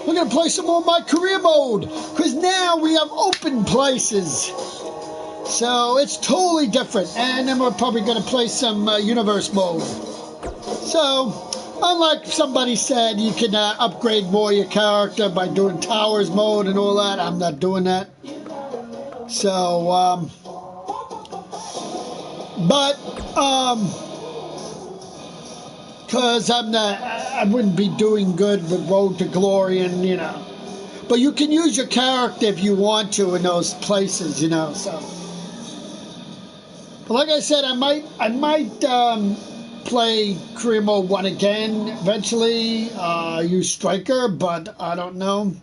we're going to play some more My Career Mode, because now we have open places. So it's totally different. And then we're probably going to play some Universe Mode. So, unlike somebody said, you can upgrade more your character by doing Towers Mode and all that. I'm not doing that. So, because I wouldn't be doing good with Road to Glory and, you know. But you can use your character if you want to in those places, you know, so. But like I said, I might play Career Mode 1 again eventually, use Striker, but I don't know.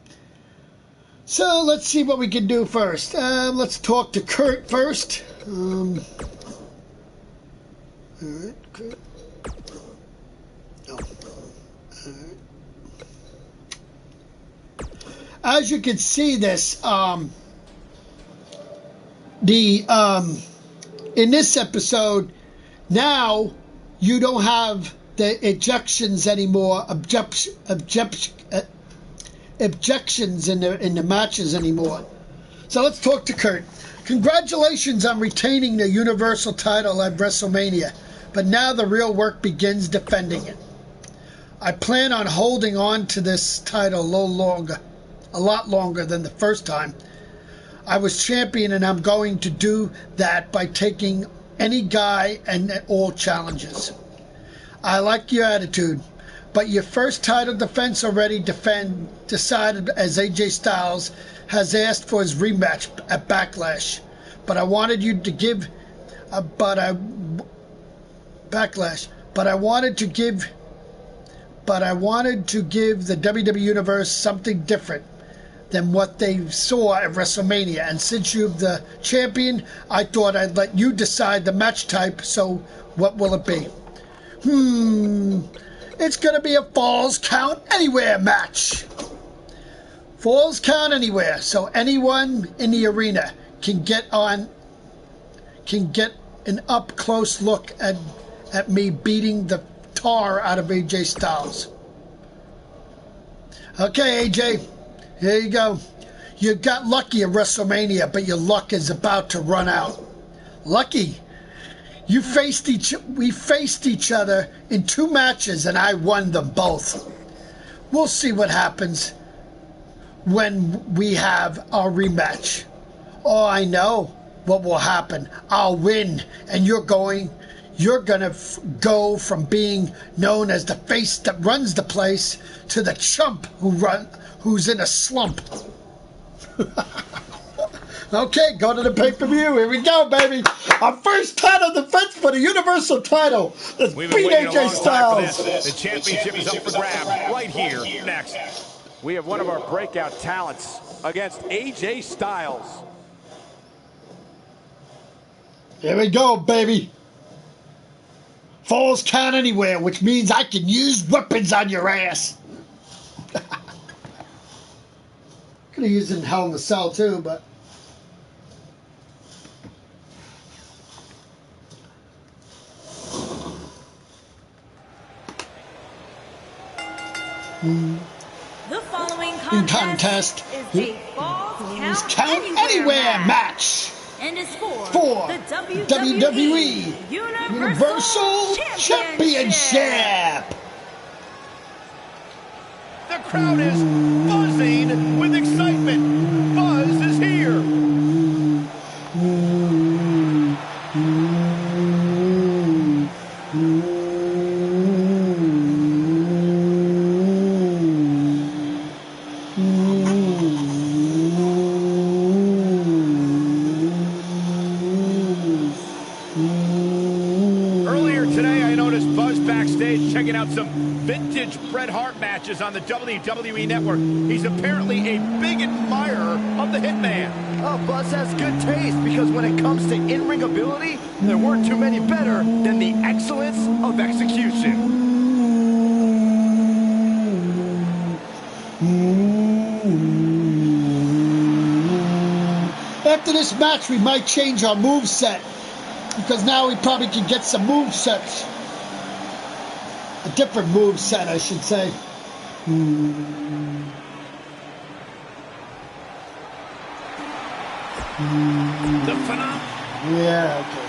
So let's see what we can do first. Let's talk to Kurt first. Alright, Kurt. Oh. Alright. As you can see this, in this episode, now you don't have the ejections anymore, objections in the matches anymore. So let's talk to Kurt. Congratulations on retaining the Universal title at WrestleMania, but now the real work begins defending it. I plan on holding on to this title a lot longer than the first time I was champion, and I'm going to do that by taking any guy and all challenges. I like your attitude, but your first title defense already decided, as AJ Styles has asked for his rematch at Backlash. But I wanted you to give, I wanted to give the WWE Universe something different than what they saw at WrestleMania. And since you're the champion, I thought I'd let you decide the match type, so what will it be? It's going to be a Falls Count Anywhere match. Falls Count Anywhere, so anyone in the arena can get an up-close look at me beating the tar out of AJ Styles. Okay, AJ. Here you go. You got lucky at WrestleMania, but your luck is about to run out. Lucky? We faced each other in 2 matches, and I won them both. We'll see what happens when we have our rematch. Oh, I know what will happen. I'll win, and you're gonna go from being known as the face that runs the place to the chump who's in a slump. Okay, go to the pay-per-view. Here we go, baby. Our first title defense for the Universal title. Let's beat AJ Styles. The championship is up for grabs right here next. We have one of our breakout talents against AJ Styles. Here we go, baby. Falls Count Anywhere, which means I can use weapons on your ass. Could have used it in Hell in a Cell too, but. The following contest is a Falls Count Anywhere match. And is for the WWE Universal Championship. The crowd is buzzing with excitement. Buzz is here. Checking out some vintage Bret Hart matches on the WWE Network. He's apparently a big admirer of the Hitman. Oh, Buzz has good taste, because when it comes to in-ring ability, there weren't too many better than the excellence of execution. After this match, we might change our moveset, because now we probably can get some movesets. A different move set, I should say. The phenomenon. Yeah, okay.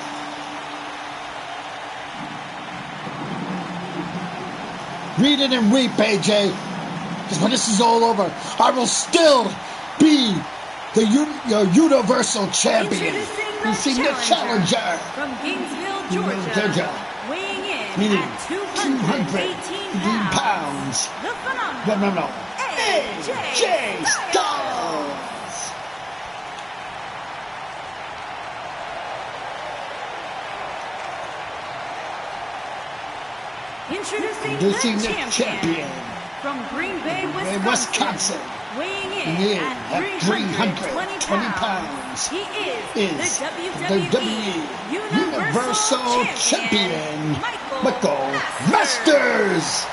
Read it and weep, AJ. Because when this is all over, I will still be the Universal Champion. Introducing the challenger from Gainesville, Georgia, weighing in at 218 pounds, the phenomenal AJ Styles. Introducing the champion from Green Bay, Wisconsin, weighing in at 320 pounds. He is the WWE Universal Champion, Michael Masters.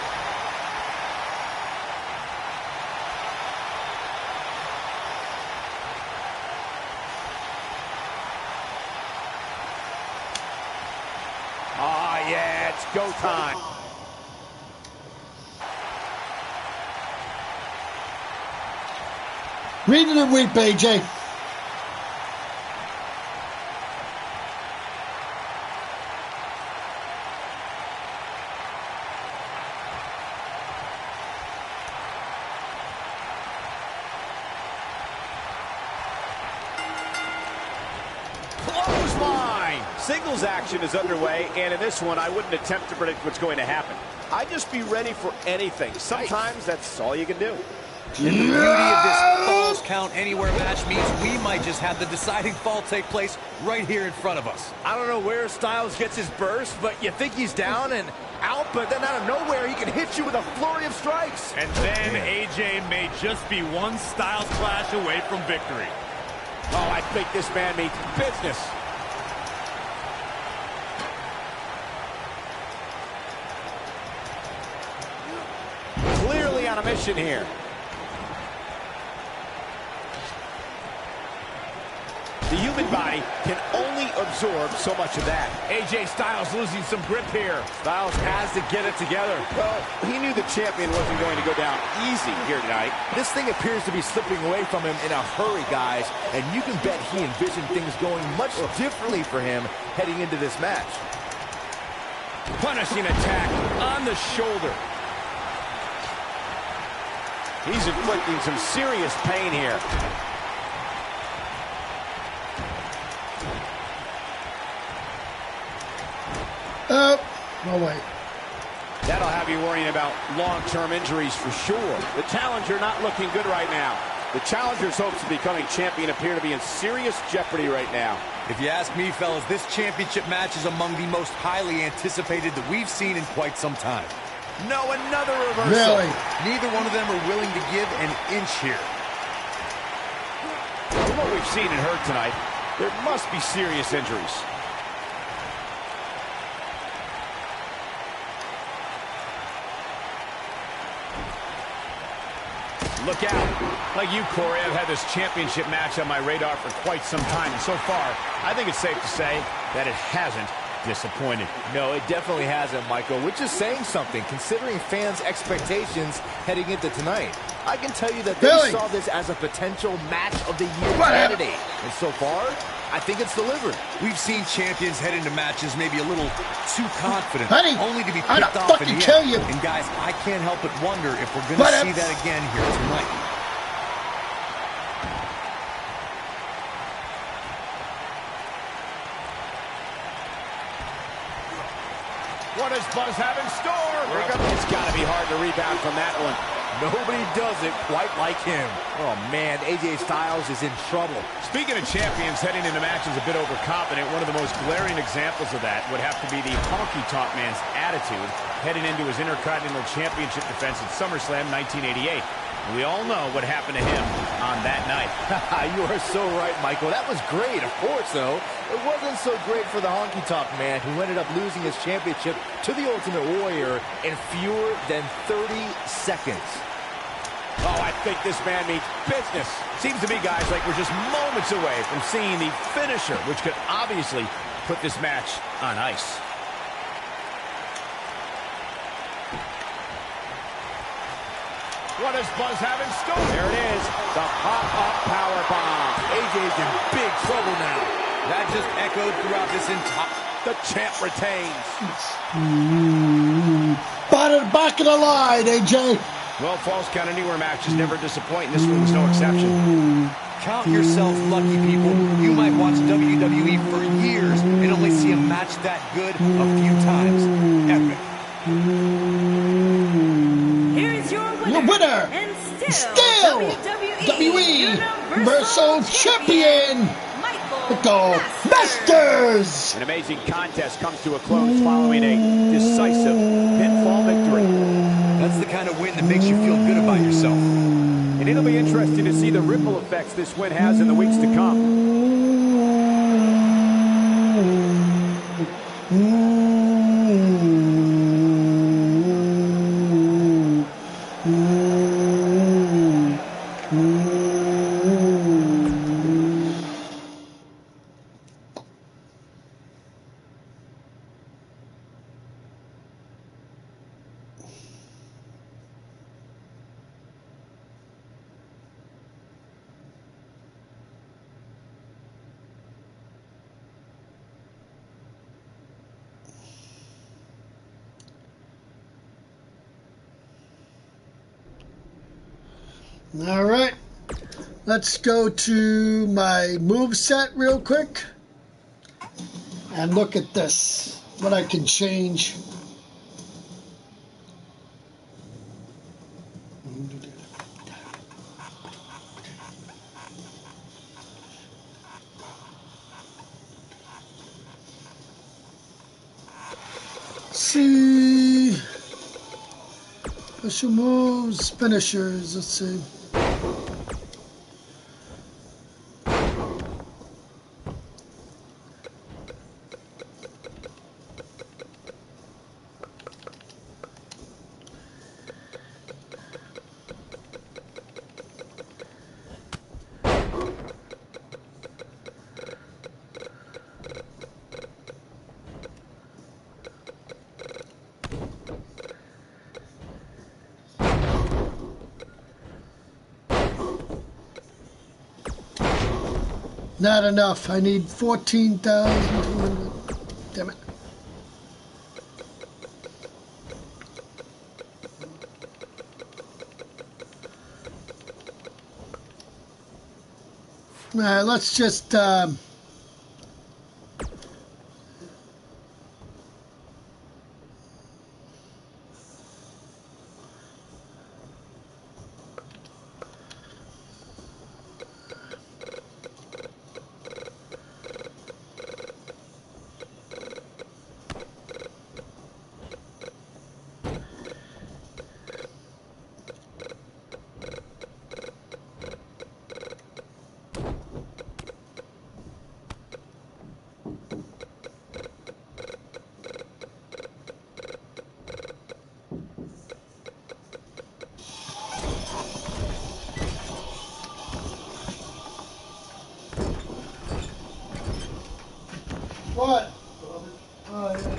Ah, yeah, it's go time. Read it and weep, AJ. Clothesline! Singles action is underway, and in this one, I wouldn't attempt to predict what's going to happen. I'd just be ready for anything. Sometimes that's all you can do. And the beauty of this Falls Count Anywhere match means we might just have the deciding fall take place right here in front of us. I don't know where Styles gets his burst, but you think he's down and out, but then out of nowhere, he can hit you with a flurry of strikes. And then AJ may just be one Styles clash away from victory. Oh, I think this man means business. Clearly on a mission here. The human body can only absorb so much of that. AJ Styles losing some grip here. Styles has to get it together. Well, he knew the champion wasn't going to go down easy here tonight. This thing appears to be slipping away from him in a hurry, guys, and you can bet he envisioned things going much differently for him heading into this match. Punishing attack on the shoulder. He's inflicting some serious pain here. No way. That'll have you worrying about long-term injuries for sure. The challenger not looking good right now. The challenger's hopes of becoming champion appear to be in serious jeopardy right now. If you ask me, fellas, this championship match is among the most highly anticipated that we've seen in quite some time. No, another reversal. Really? Neither one of them are willing to give an inch here. From what we've seen and heard tonight, there must be serious injuries. Look out. Like you, Corey, I've had this championship match on my radar for quite some time. And so far, I think it's safe to say that it hasn't disappointed. No, it definitely hasn't, Michael, which is saying something, considering fans' expectations heading into tonight. I can tell you that they saw this as a potential match of the year candidate. And so far, I think it's delivered. We've seen champions head into matches maybe a little too confident, Honey, only to be I'd picked off in the kill end. you. And guys, I can't help but wonder if we're going to see that again here tonight. What does Buzz have in store? It's got to be hard to rebound from that one. Nobody does it quite like him. Oh, man, AJ Styles is in trouble. Speaking of champions heading into matches a bit overconfident, one of the most glaring examples of that would have to be the honky-tonk man's attitude heading into his Intercontinental Championship defense at SummerSlam 1988. We all know what happened to him on that night. You are so right, Michael. That was great, of course, though. It wasn't so great for the honky-tonk man, who ended up losing his championship to the Ultimate Warrior in fewer than 30 seconds. Oh, I think this man means business. Seems to me, guys, like we're just moments away from seeing the finisher, which could obviously put this match on ice. What does Buzz have in store? There it is, the pop-up powerbomb. AJ AJ's in big trouble now. That just echoed throughout this entire... The champ retains. Back of the line, AJ. Well, Falls Count Anywhere matches never disappoint. This one was no exception. Count yourselves lucky, people. You might watch WWE for years and only see a match that good a few times. Epic. Here's your Your winner, and still WWE Universal Champion, Michael Masters. An amazing contest comes to a close following a decisive pinfall victory. That's the kind of win that makes you feel good about yourself. And it'll be interesting to see the ripple effects this win has in the weeks to come. All right, let's go to my move set real quick and look at this, what I can change. See, special moves, finishers, let's see. Not enough. I need 14,200. Damn it. Let's just what? Oh, yeah.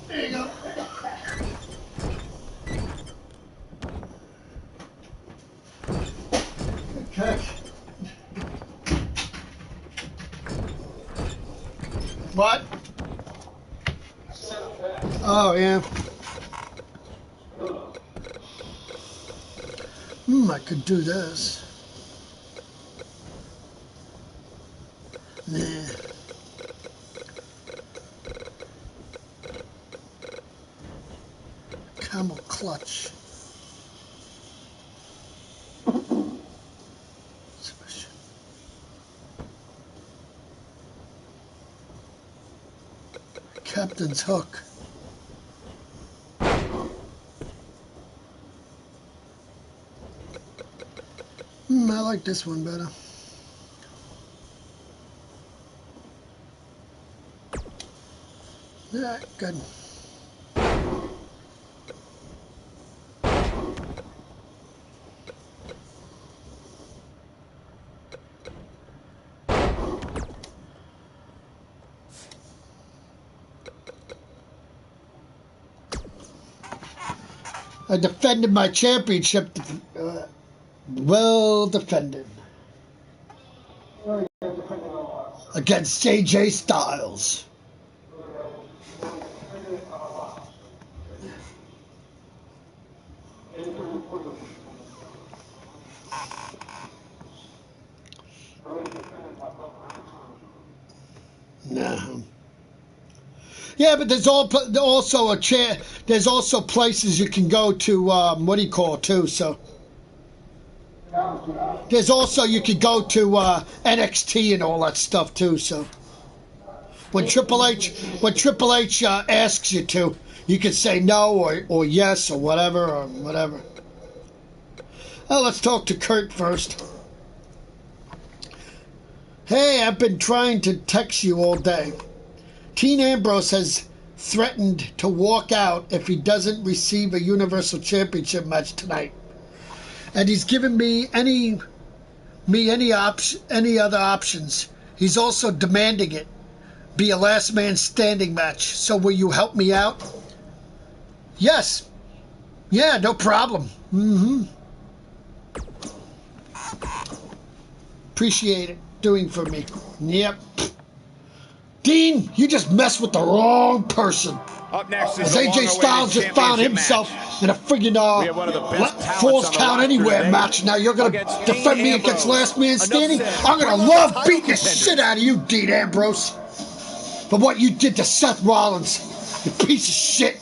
There you go. Okay. What? Oh, yeah. I could do this. Nah. Camel clutch. Captain's hook. I like this one better. Yeah, good. I defended my championship Well defended. Against AJ Styles. No. Yeah, but there's also a chair. There's also places you can go to. What do you call it too? So there's also you could go to NXT and all that stuff too. So when Triple H asks you to, you can say no or yes or whatever. Well, let's talk to Kurt first. Hey, I've been trying to text you all day. Dean Ambrose has threatened to walk out if he doesn't receive a Universal Championship match tonight, and he's given me any other options. He's also demanding it be a last man standing match. So will you help me out? Yes. Yeah, no problem. Appreciate it doing for me. Yep. Dean, you just messed with the wrong person. Up next is AJ Styles just found himself in a friggin' Falls Count Anywhere match. Now you're gonna defend me against Last Man Standing? I'm gonna love beating the shit out of you, Dean Ambrose, for what you did to Seth Rollins, you piece of shit.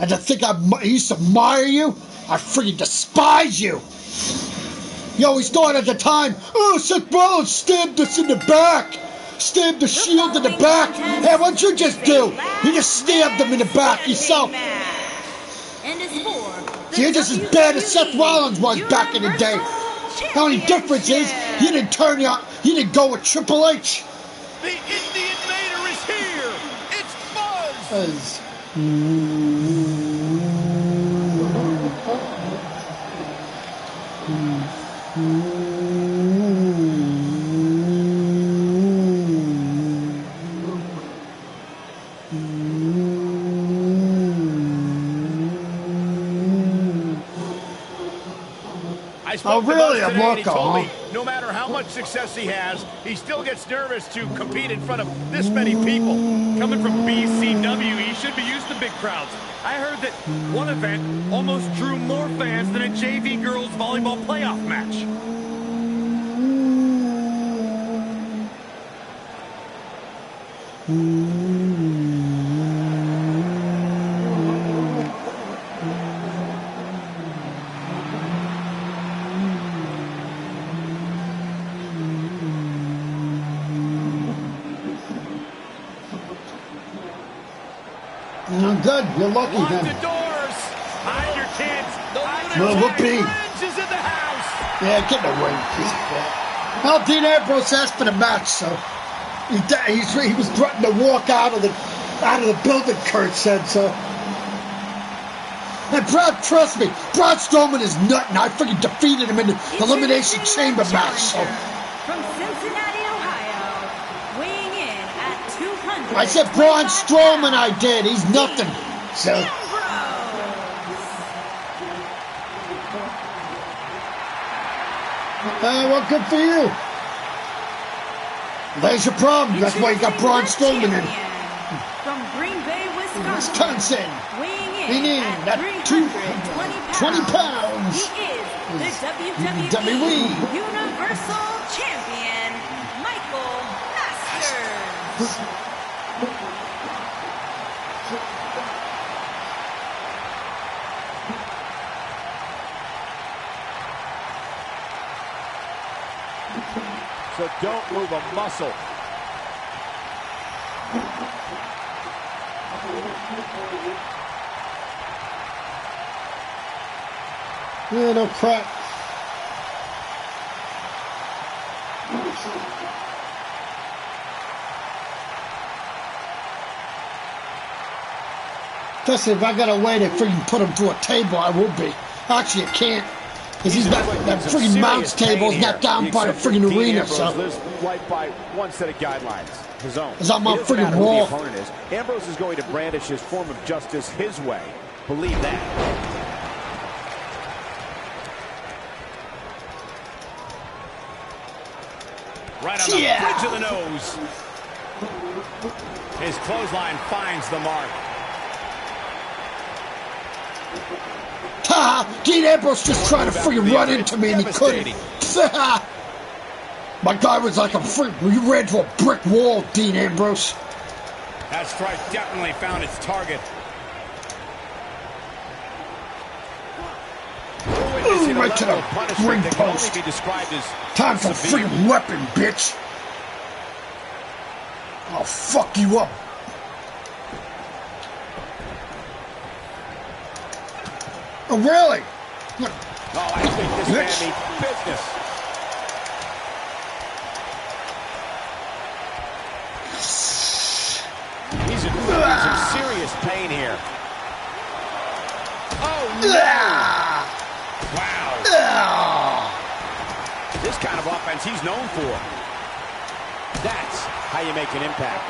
And to think I used to admire you, I friggin' despise you. You always thought at the time, oh, Seth Rollins stabbed us in the back. Stabbed the Shield in the back. Hey, what'd you just do? You just stabbed them in the back yourself. So you're just as bad as Seth Rollins was back in the day. The only difference is you didn't go with Triple H. The Indian Mater is here. It's Buzz. Oh, really? I'm local. No matter how much success he has, he still gets nervous to compete in front of this many people. Coming from BCW, he should be used to big crowds. I heard that one event almost drew more fans than a JV girls volleyball playoff match. Good, you're lucky Lock then. the doors. Hide your kids. Well, we'll be. Is in the house. Yeah, get away, piece of crap. Well, Dean Ambrose asked for the match, so he was threatening to walk out of the building. Kurt said so. And trust me, Braun Strowman is nutting. I freaking defeated him in the Elimination Chamber match. So. From Cincinnati, Ohio, weighing in at 200. I said Braun Strowman. I did. He's nothing. So. Well, good for you. There's your problem. That's why you got Braun Strowman in. From Green Bay, Wisconsin. Weighing in at 220 pounds. He is the WWE Universal Champion, Michael Masters. So don't move a muscle. Yeah, no crap. Especially if I got a way to freaking put him through a table, I would be. Actually, I can't. Because he's got that freaking mounts table is not down by the freaking arena, so. Lives right by one set of guidelines, his own. It's on my freaking wall. Ambrose is going to brandish his form of justice his way. Believe that. Right on the bridge of the nose. His clothesline finds the mark. Ha! Dean Ambrose just tried to freaking run into me and he couldn't. My guy was like a freak. You ran to a brick wall, Dean Ambrose. That strike definitely found its target. Ooh, right to the ring post. Time for a freaking weapon, bitch. I'll fuck you up. Oh, really? Oh, I think this man needs business. He's in some serious pain here. Oh, no. Wow. This kind of offense he's known for. That's how you make an impact.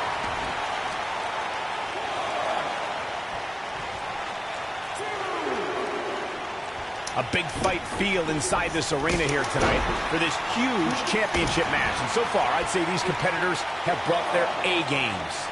A big fight feel inside this arena here tonight for this huge championship match. And so far, I'd say these competitors have brought their A games.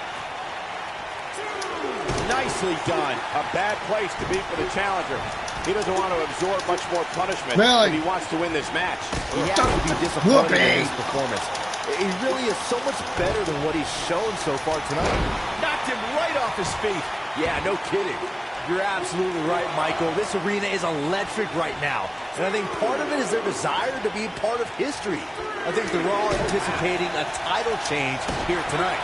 Nicely done. A bad place to be for the challenger. He doesn't want to absorb much more punishment if he wants to win this match. He has to be disappointed in his performance. He really is so much better than what he's shown so far tonight. Knocked him right off his feet. Yeah, no kidding. You're absolutely right, Michael. This arena is electric right now. And I think part of it is their desire to be part of history. I think they're all anticipating a title change here tonight.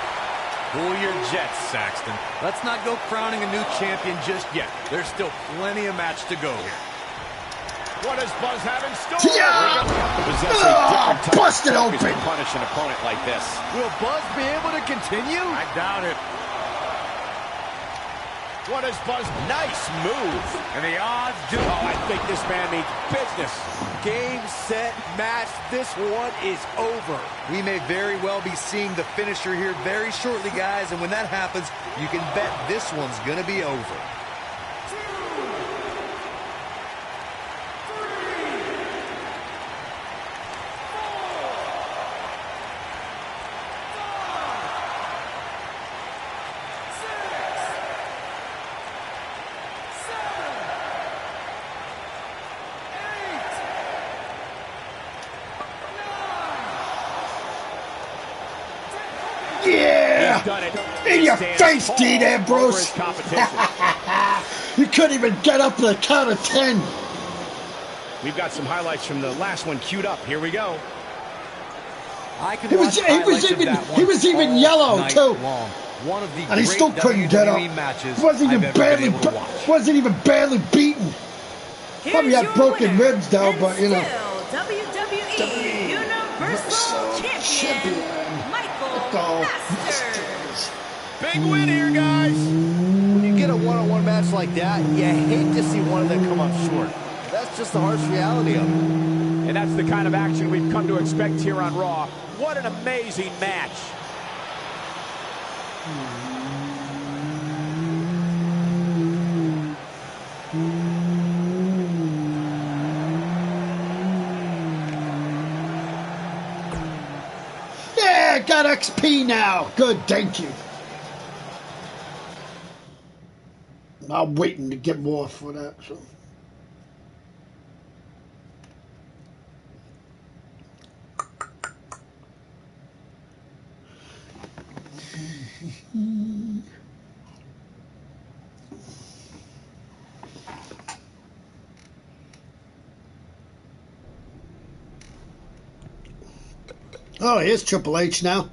Cool your jets, Saxton. Let's not go crowning a new champion just yet. There's still plenty of match to go here. What does Buzz have in store? Yeah! Busted open. To punish an opponent like this. Will Buzz be able to continue? I doubt it. What is Buzz? Nice move. And the odds do. Oh, I think this man means business. Game, set, match. This one is over. We may very well be seeing the finisher here very shortly, guys. And when that happens, you can bet this one's going to be over. Yeah! In your face, Dean Ambrose! You couldn't even get up to the count of 10. We've got some highlights from the last one queued up. Here we go. He was even yellow too. One of the and he still couldn't get up. Wasn't even barely beaten. Probably had broken ribs though, but you know. WWE Universal Champion Michael Masters. Big win here, guys. When you get a one-on-one match like that, you hate to see one of them come up short. That's just the harsh reality of it. And that's the kind of action we've come to expect here on Raw. What an amazing match. Yeah, got XP now. Good, thank you. I'm waiting to get more for that. So. Oh, here's Triple H now.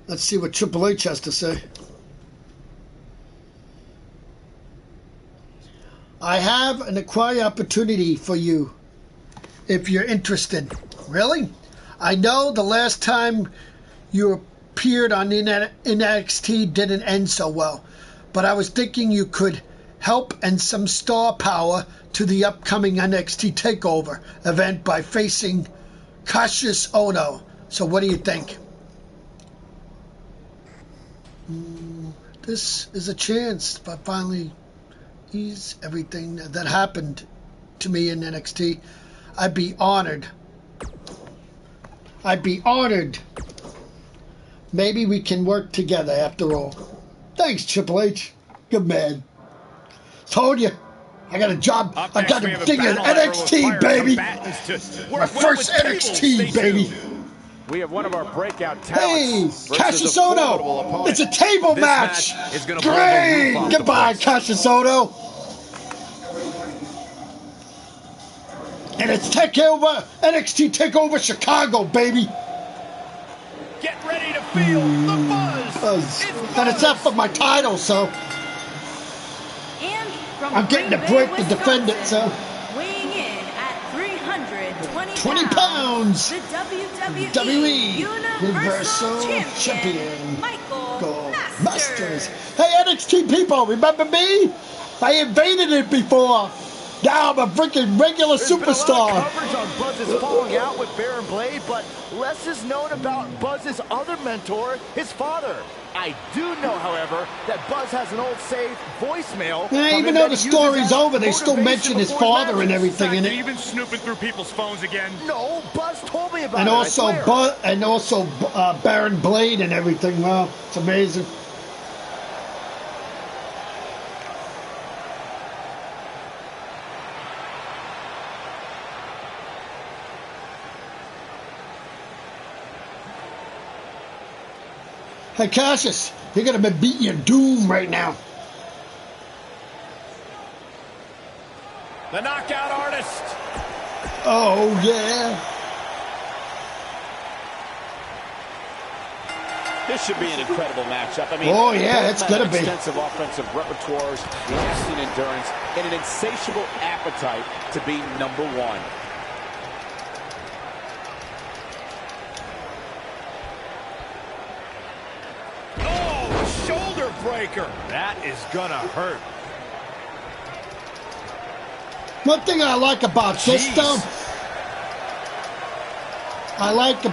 Let's see what Triple H has to say. I have an acquire opportunity for you if you're interested. Really? I know the last time you appeared on NXT didn't end so well, but I was thinking you could help and some star power to the upcoming NXT TakeOver event by facing Cassius Ohno. So what do you think? This is a chance to finally ease everything that happened to me in NXT. I'd be honored. Maybe we can work together after all. Thanks, Triple H. Good man. Told you. I got a job. I got a thing in NXT, baby. My first NXT, baby. We have one of our breakout Hey, talents. Cassius Ohno. It's a table match. Great. Goodbye, Cassius Ohno. And it's NXT Takeover Chicago, baby. Get ready to feel the buzz. And it's up for my title, so I'm getting a break to defend it, so. Weighing in at 320 pounds, the WWE Universal Champion, Michael Masters. Hey, NXT people, remember me? I invaded it before. Now I'm a freaking regular superstar. Been a lot of coverage on Buzz's falling out with Baron Blade, but less is known about Buzz's other mentor, his father. I do know, however, that Buzz has an old saved voicemail. Yeah, even though the story's over, they still mention his father and everything in it. Even snooping through people's phones again? No, Buzz told me about and it. Also, Baron Blade and everything. Wow, it's amazing. Hey, Cassius, you're going to be beating your doom right now. The knockout artist. Oh, yeah. This should be an incredible matchup. I mean, oh, yeah, it's going to be. Extensive offensive repertoires, lasting endurance, and an insatiable appetite to be number one. Breaker. That is gonna hurt. One thing I like about this, though, I like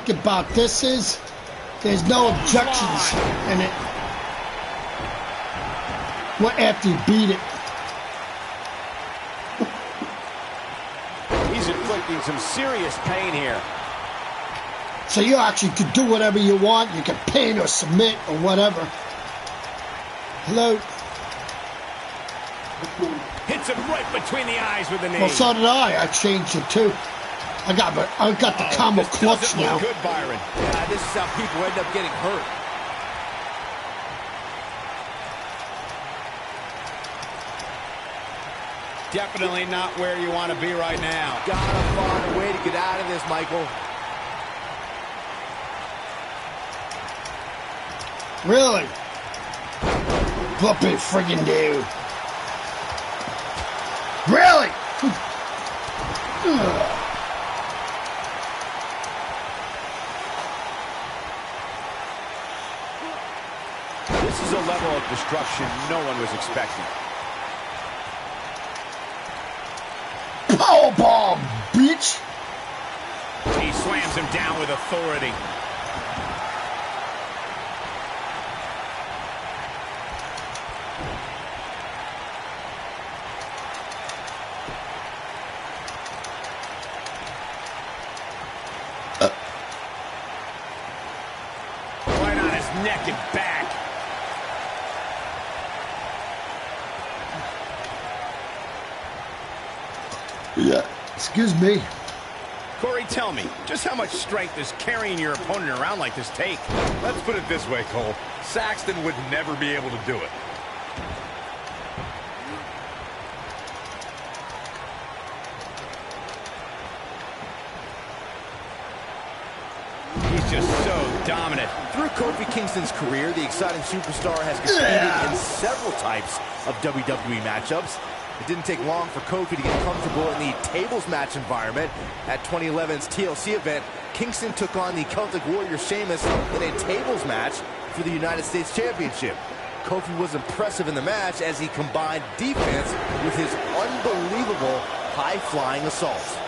about this is there's no objections in it. What after you beat it? He's inflicting some serious pain here. So you actually could do whatever you want. You can pin or submit or whatever. Hello. Hits him right between the eyes with the knee. Well, so did I. I changed it too. I got the combo clutch now. Good, Byron. Yeah, this is how people end up getting hurt. Definitely not where you want to be right now. Gotta find a way to get out of this, Michael. Really? Whoopie friggin' do. Really? This is a level of destruction no one was expecting. Powerbomb, bitch! He slams him down with authority. Right on his neck and back. Yeah, excuse me. Corey, tell me, just how much strength does carrying your opponent around like this take? Let's put it this way, Cole. Saxton would never be able to do it. He's just so dominant. Through Kofi Kingston's career, the exciting superstar has competed in several types of WWE matchups. It didn't take long for Kofi to get comfortable in the tables match environment. At 2011's TLC event, Kingston took on the Celtic Warrior Sheamus in a tables match for the United States Championship. Kofi was impressive in the match as he combined defense with his unbelievable high-flying assaults.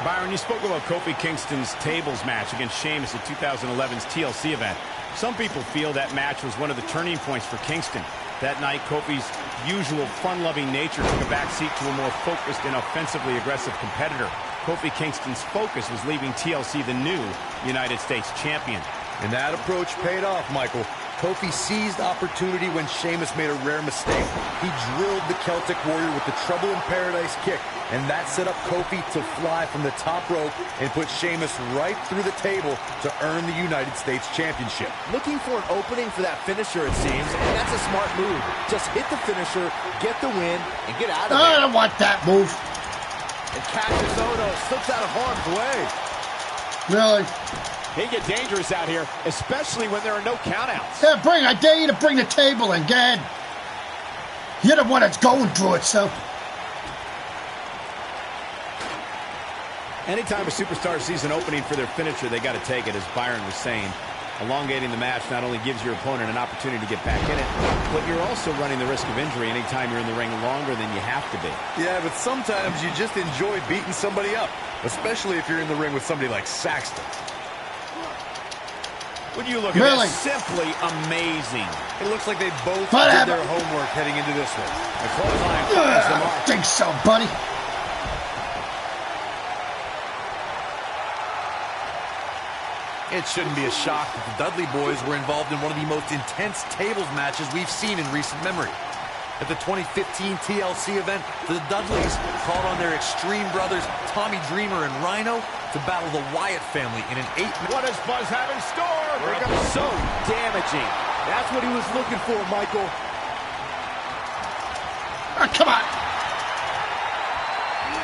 Byron, you spoke about Kofi Kingston's tables match against Sheamus at 2011's TLC event. Some people feel that match was one of the turning points for Kingston. That night, Kofi's usual fun-loving nature took a backseat to a more focused and offensively aggressive competitor. Kofi Kingston's focus was leaving TLC the new United States champion. And that approach paid off, Michael. Kofi seized opportunity when Sheamus made a rare mistake. He drilled the Celtic Warrior with the Trouble in Paradise kick, and that set up Kofi to fly from the top rope and put Sheamus right through the table to earn the United States Championship. Looking for an opening for that finisher, it seems, and that's a smart move. Just hit the finisher, get the win, and get out of there. I don't want that move. And catches Odo, slips out of harm's way. Really? They get dangerous out here, especially when there are no countouts. Yeah, I dare you to bring the table in. Go ahead. You're the one that's going through it, so. Anytime a superstar sees an opening for their finisher, they got to take it, as Byron was saying. Elongating the match not only gives your opponent an opportunity to get back in it, but you're also running the risk of injury anytime you're in the ring longer than you have to be. Yeah, but sometimes you just enjoy beating somebody up, especially if you're in the ring with somebody like Saxton. When you look at this, simply amazing. It looks like they both did their homework heading into this one. The clothesline finds them off. I think so, buddy. It shouldn't be a shock that the Dudley boys were involved in one of the most intense tables matches we've seen in recent memory. At the 2015 TLC event, the Dudleys called on their Extreme brothers, Tommy Dreamer and Rhino, to battle the Wyatt family in an 8-man. What does Buzz have in store? So damaging. That's what he was looking for, Michael. Come on.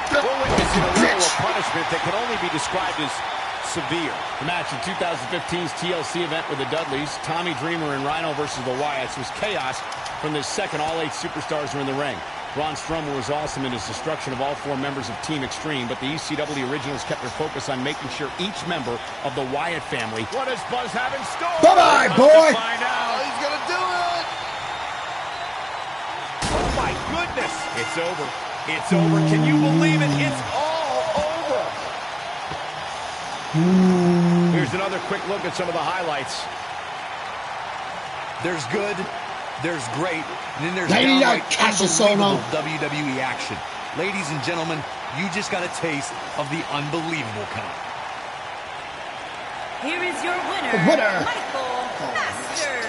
We're witnessing a level of punishment that can only be described as severe. The match in 2015's TLC event with the Dudleys, Tommy Dreamer and Rhino versus the Wyatts, was chaos from the second all 8 superstars were in the ring. Braun Strowman was awesome in his destruction of all 4 members of Team Extreme, but the ECW originals kept their focus on making sure each member of the Wyatt family. What does Buzz have in store? Bye-bye, boy! Find out. He's going to do it! Oh, my goodness. It's over. It's over. Can you believe it? It's all over. Here's another quick look at some of the highlights. There's good, there's great, and then there's downright unbelievable WWE action. Ladies and gentlemen, you just got a taste of the unbelievable kind. Here is your winner, Michael Masters.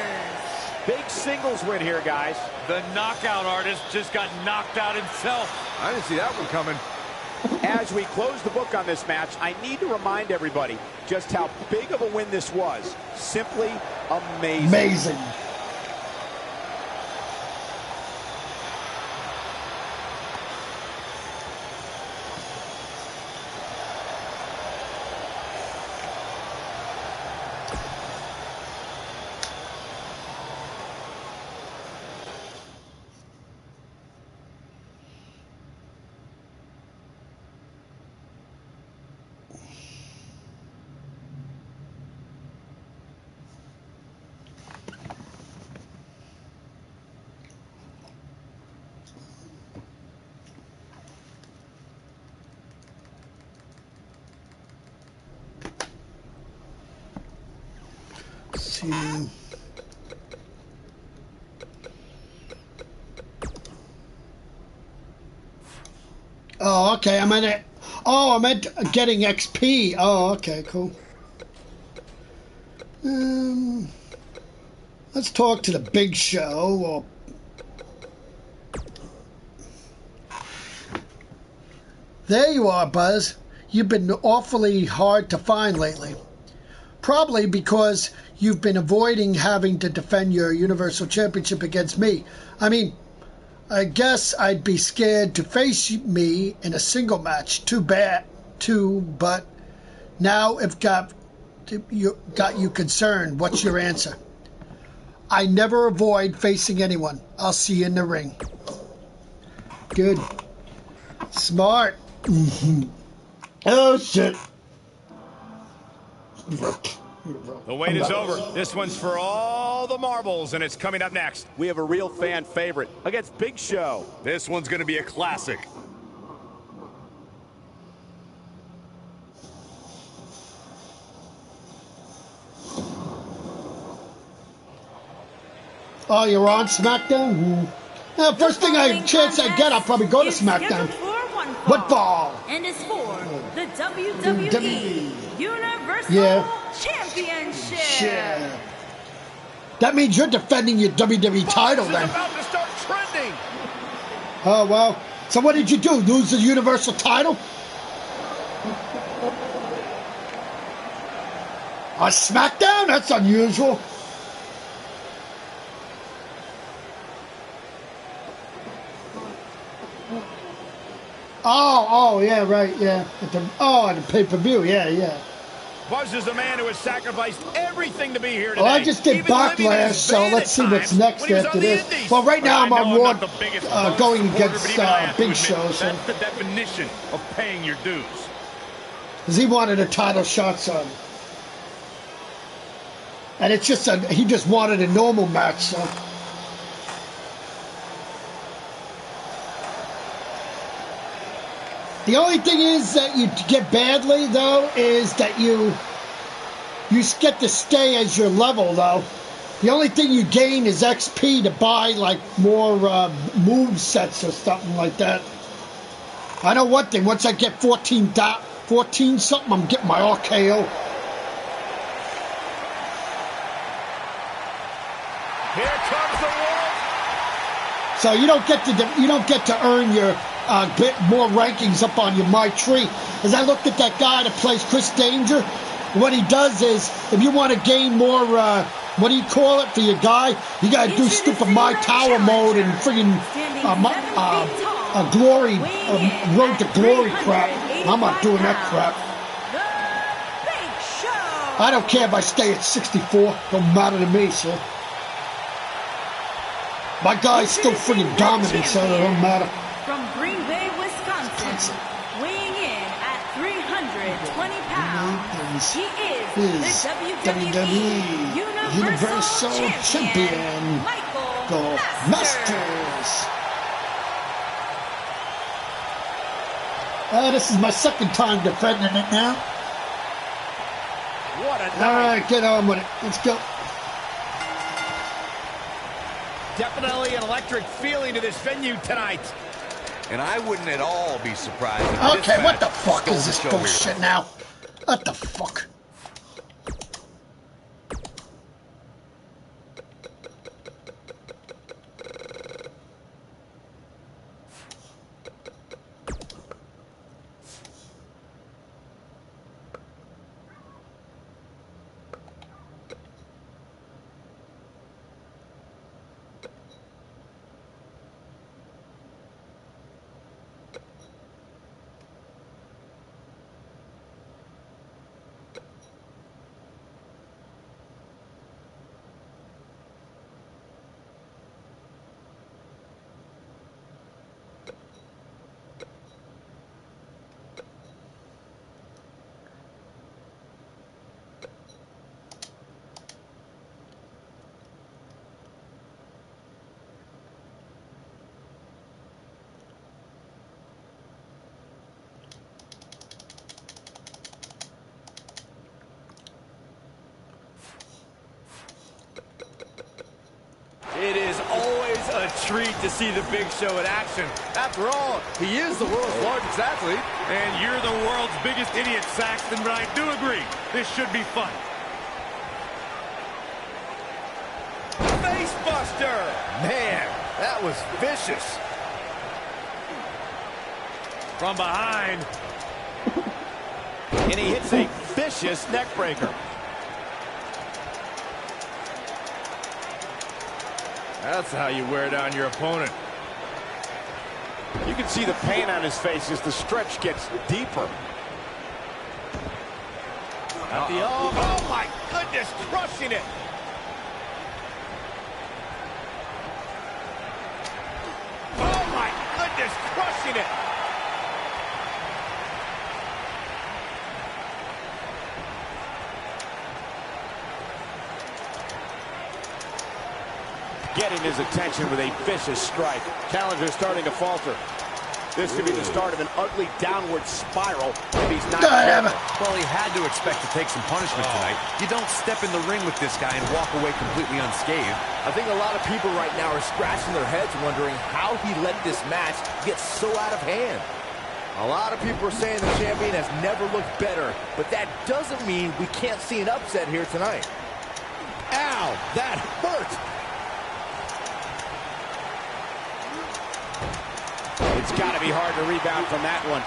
Big singles win here, guys. The knockout artist just got knocked out himself. I didn't see that one coming. As we close the book on this match, I need to remind everybody just how big of a win this was. Simply amazing. Amazing. Oh, okay. I meant getting XP. Oh, okay, cool. Let's talk to the Big Show. There you are, Buzz. You've been awfully hard to find lately. Probably because you've been avoiding having to defend your Universal Championship against me. I mean, I guess I'd be scared to face me in a single match. Too bad, but now if got you concerned, what's your answer? I never avoid facing anyone. I'll see you in the ring. Good. Smart. Oh, shit. The wait is over. This one's for all the marbles, and it's coming up next. We have a real fan favorite against Big Show. This one's going to be a classic. Oh, you're on SmackDown? First thing chance I get, I'll probably go to SmackDown. For one fall. What fall? And is for the WWE Universal Championship. Yeah. That means you're defending your WWE title then. About to start trending. Oh, well. So what did you do? Lose the Universal title? On SmackDown? That's unusual. Oh, yeah, right, yeah. At the pay-per-view, yeah. Buzz is a man who has sacrificed everything to be here today. Well, I just did Backlash, so let's see what's next after this. Well, right now I'm on Raw, going against Big Show. So. That's the definition of paying your dues. Because he wanted a title shot, son. And it's just he just wanted a normal match, so. The only thing is that you get badly, though, is that you get to stay as your level, though. The only thing you gain is XP to buy, like, more move sets or something like that. I know one thing. Once I get 14 something, I'm getting my RKO. Here comes the Wolf. So you don't get to earn your bit more rankings up on your My Tree. As I looked at that guy that plays Chris Danger, what he does is, if you want to gain more, what do you call it for your guy? You got to do stupid My Tower mode and friggin' glory, road to glory crap. I'm not doing that crap. I don't care if I stay at 64. Don't matter to me, sir. My guy's still friggin' dominant, so it don't matter. From Green Bay, Wisconsin, weighing in at 320 pounds, he is the WWE Universal Champion, Michael Masters. This is my second time defending it now. What a night. All right, get on with it. Let's go. Definitely an electric feeling to this venue tonight. And I wouldn't at all be surprised if Okay, this what the match fuck stole is the this show bullshit here. now? What the fuck? It is always a treat to see the Big Show in action. After all, he is the world's largest athlete. And you're the world's biggest idiot, Saxton, but I do agree, this should be fun. Face buster! Man, that was vicious. From behind. And he hits a vicious neck breaker. That's how you wear down your opponent. You can see the pain on his face as the stretch gets deeper. At the oh my goodness, crushing it. Oh my goodness, crushing it. Getting his attention with a vicious strike. Challenger starting to falter. This could be the start of an ugly downward spiral if he's not careful. Well, he had to expect to take some punishment tonight. You don't step in the ring with this guy and walk away completely unscathed. I think a lot of people right now are scratching their heads wondering how he let this match get so out of hand. A lot of people are saying the champion has never looked better, but that doesn't mean we can't see an upset here tonight. Ow, that hurt. It's got to be hard to rebound from that one.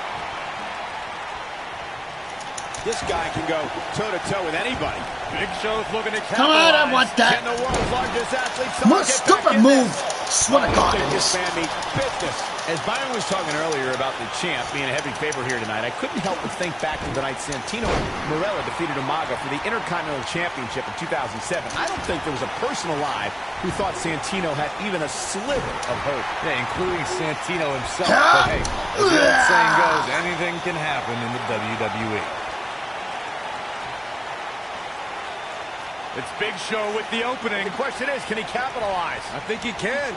This guy can go toe-to-toe with anybody. Big Show's looking to capitalize. Come on, I want that. Can the world's largest athlete What stupid move? Swear to God, it this is. man means business. As Byron was talking earlier about the champ being a heavy favorite here tonight, I couldn't help but think back to the night Santino Marella defeated Umaga for the Intercontinental Championship in 2007. I don't think there was a person alive who thought Santino had even a sliver of hope. Yeah, including Santino himself. But hey, as the old saying goes, anything can happen in the WWE. It's Big Show with the opening. The question is, can he capitalize? I think he can.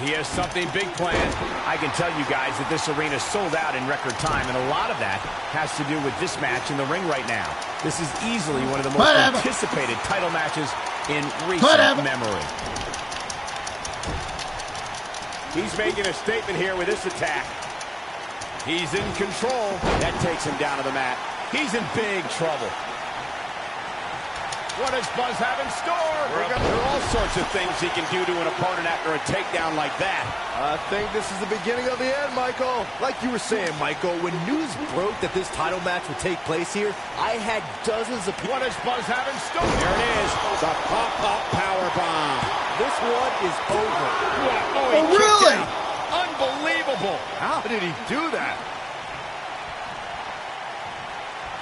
He has something big planned. I can tell you guys that this arena sold out in record time, and a lot of that has to do with this match in the ring right now. This is easily one of the most anticipated title matches in recent memory. He's making a statement here with this attack. He's in control. That takes him down to the mat. He's in big trouble. What does Buzz have in store? There are all sorts of things he can do to an opponent after a takedown like that. I think this is the beginning of the end, Michael. Like you were saying, Michael, when news broke that this title match would take place here, I had dozens of people. What does Buzz have in store? There it is, the pop-up power bomb. This one is over. Oh, really? Unbelievable. How did he do that?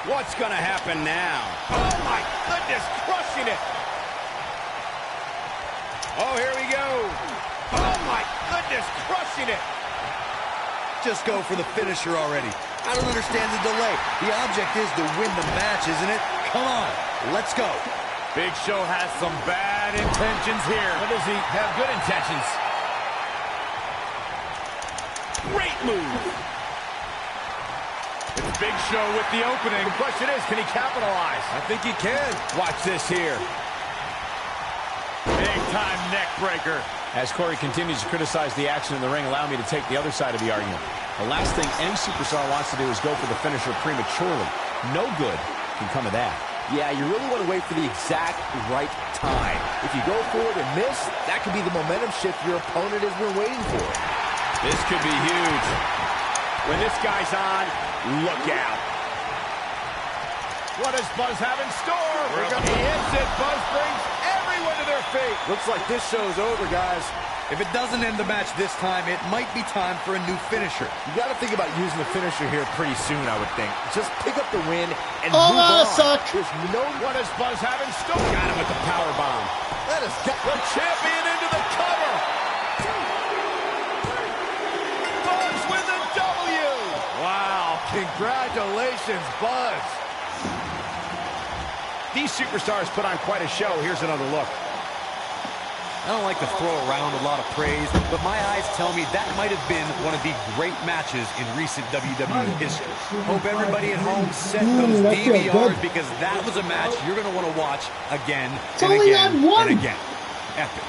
What's going to happen now? Oh, my goodness, crushing it. Oh, here we go. Oh, my goodness, crushing it. Just go for the finisher already. I don't understand the delay. The object is to win the match, isn't it? Come on, let's go. Big Show has some bad intentions here. Or does he have good intentions? Great move. It's Big Show with the opening. The question is, can he capitalize? I think he can. Watch this here. Big-time neck breaker. As Corey continues to criticize the action in the ring, allow me to take the other side of the argument. The last thing any superstar wants to do is go for the finisher prematurely. No good can come of that. Yeah, you really want to wait for the exact right time. If you go for it and miss, that could be the momentum shift your opponent has been waiting for. This could be huge. When this guy's on, look out. What does Buzz have in store? He hits it. Buzz brings everyone to their feet. Looks like this show's over, guys. If it doesn't end the match this time, it might be time for a new finisher. You got to think about using the finisher here pretty soon, I would think. Just pick up the win and move on. There's no... What does Buzz have in store? Got him with the power bomb. That is the champion into the cover. Buzz with a W. Wow, congratulations, Buzz. These superstars put on quite a show. Here's another look. I don't like to throw around a lot of praise, but my eyes tell me that might have been one of the great matches in recent WWE history. Hope everybody at home set those DVRs because that was a match you're going to want to watch again and again and again. Epic.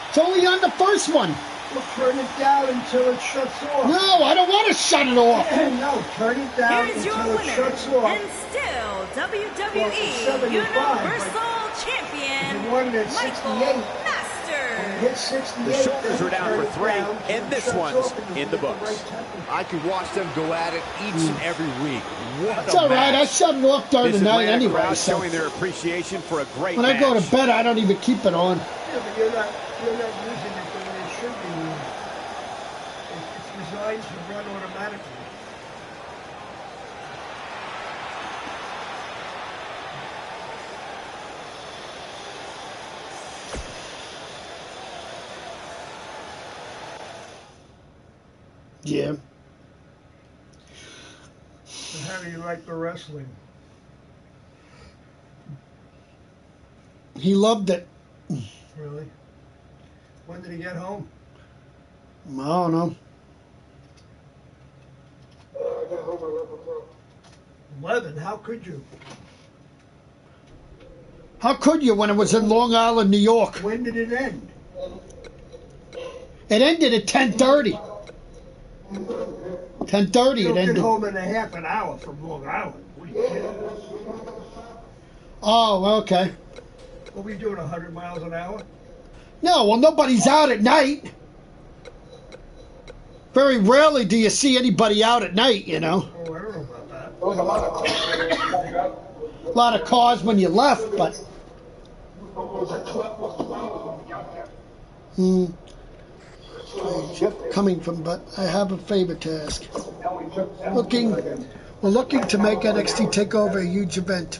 It's only on the first one. Well, turn it down until it shuts off. No, I don't want to shut it off. No, turn it down until it shuts off. And still WWE Universal Champion, Michael Hit 68. The shoulders are down for 3, and this one's in the books. I could watch them go at it each and every week. What It's all right. I shut it off during the night anyway. So showing their appreciation for a great when match. I go to bed, I don't even keep it on. Yeah, but you're not using it the way it should be used. It's designed to run automatically. Yeah. And how do you like the wrestling? He loved it. Really? When did he get home? I don't know. I got home at 11 o'clock. 11? How could you? How could you when it was in Long Island, New York? When did it end? It ended at 10:30. 10:30 You'll it get ended. home in a half an hour from Long Island. What are you kidding? Oh, okay. What we doing, 100 miles an hour? No, well, nobody's out at night. Very rarely do you see anybody out at night, you know. Oh, I don't know about that. A lot of cars when you left, but... Coming from, but I have a favor to ask. We're looking to make NXT TakeOver a huge event,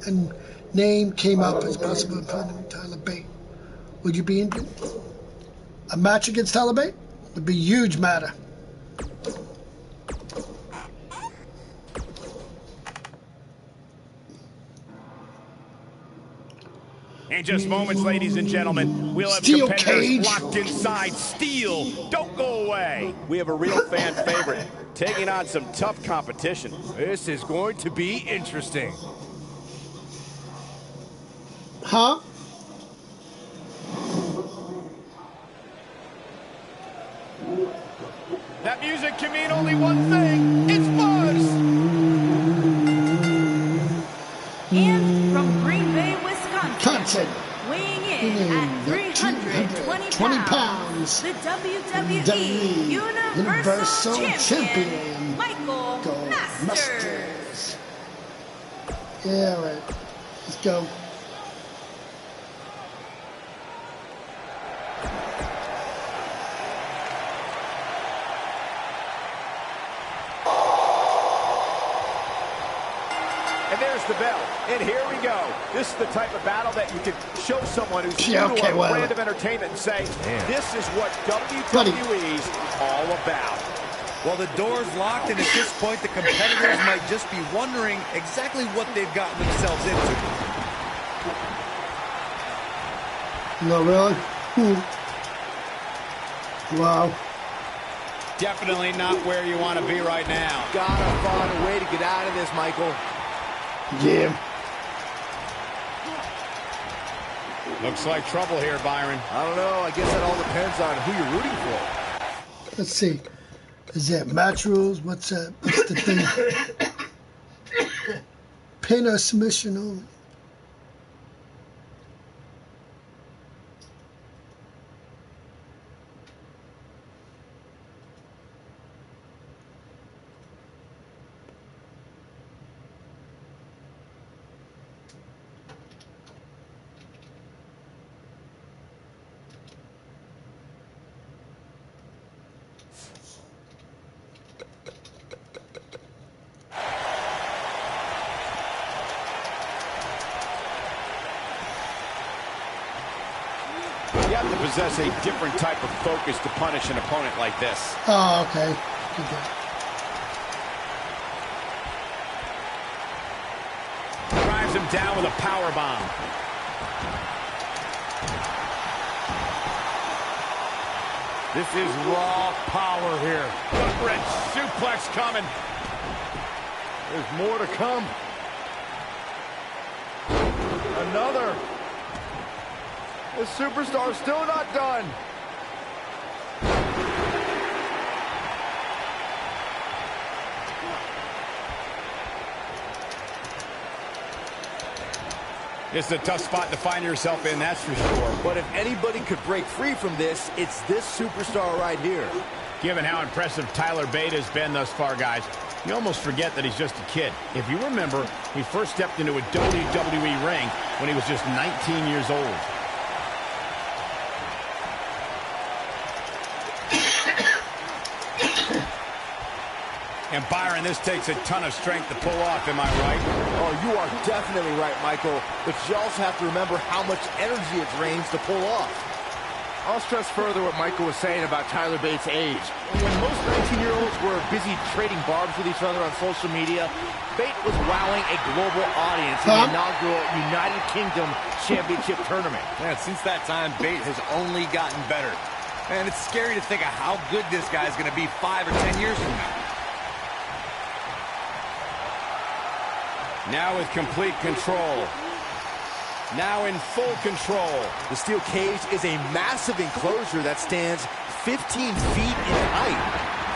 and name came up as possible opponent Tyler Bate. Would you be in a match against Tyler Bate? Would be a huge matter. In just moments, ladies and gentlemen, we'll have Steel competitors cage. locked inside steel. Don't go away. We have a real fan favorite taking on some tough competition. This is going to be interesting. Huh? That music can mean only one thing. It's buzz. And from Green Bay, Wisconsin, Wisconsin. weighing in at 320 pounds, the WWE Universal Champion, Michael Masters. Yeah, all right. Let's go. And there's the bell. And here we go. This is the type of battle that you can show someone who's new Yeah, to okay, our well. brand of entertainment and say, this is what WWE's all about. Well, the door's locked, and at this point, the competitors might just be wondering exactly what they've gotten themselves into. No, really? Wow. Definitely not where you want to be right now. Gotta find a way to get out of this, Michael. Yeah. Looks like trouble here, Byron. I don't know. I guess that all depends on who you're rooting for. Let's see. Is that match rules? What's that? What's the thing? Pin or submission only. You have to possess a different type of focus to punish an opponent like this. Oh, okay. Good. Drives him down with a power bomb. This is raw power here. Gut wrench suplex coming. There's more to come. Another. The superstar's still not done. It's a tough spot to find yourself in, that's for sure. But if anybody could break free from this, it's this superstar right here. Given how impressive Tyler Bate has been thus far, guys, you almost forget that he's just a kid. If you remember, he first stepped into a WWE ring when he was just 19 years old. And Byron, this takes a ton of strength to pull off, am I right? Oh, you are definitely right, Michael. But you also have to remember how much energy it drains to pull off. I'll stress further what Michael was saying about Tyler Bates' age. When most 19-year-olds were busy trading barbs with each other on social media, Bate was wowing a global audience in the inaugural United Kingdom Championship Tournament. Yeah, since that time, Bate has only gotten better. And it's scary to think of how good this guy's going to be 5 or 10 years from now. Now with complete control. Now in full control. The steel cage is a massive enclosure that stands 15 feet in height.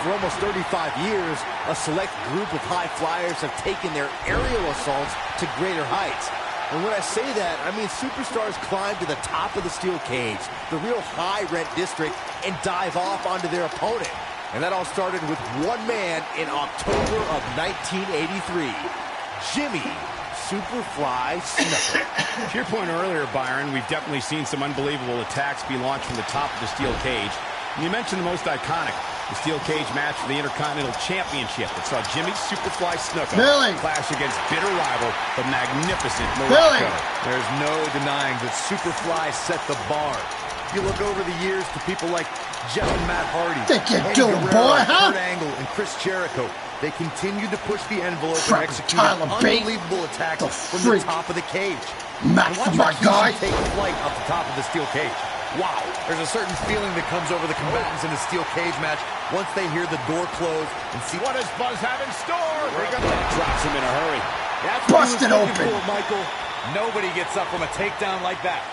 For almost 35 years, a select group of high flyers have taken their aerial assaults to greater heights. And when I say that, I mean superstars climb to the top of the steel cage, the real high-rent district, and dive off onto their opponent. And that all started with one man in October of 1983, Jimmy Superfly Snuka. To your point earlier, Byron, we've definitely seen some unbelievable attacks be launched from the top of the steel cage. And you mentioned the most iconic, the steel cage match for the Intercontinental Championship that saw Jimmy Superfly Snuka clash against bitter rival, the magnificent Morocco. There's no denying that Superfly set the bar. You look over the years to people like Jeff and Matt Hardy, Think you're doing, boy, huh? Kurt Angle, and Chris Jericho. They continued to push the envelope and execute unbelievable attacks from the top of the cage. Not for my guy. Take flight off the top of the steel cage. Wow. There's a certain feeling that comes over the combatants in a steel cage match once they hear the door close and see what does Buzz have in store. Drops him in a hurry. That's busted open. For, Michael. Nobody gets up from a takedown like that.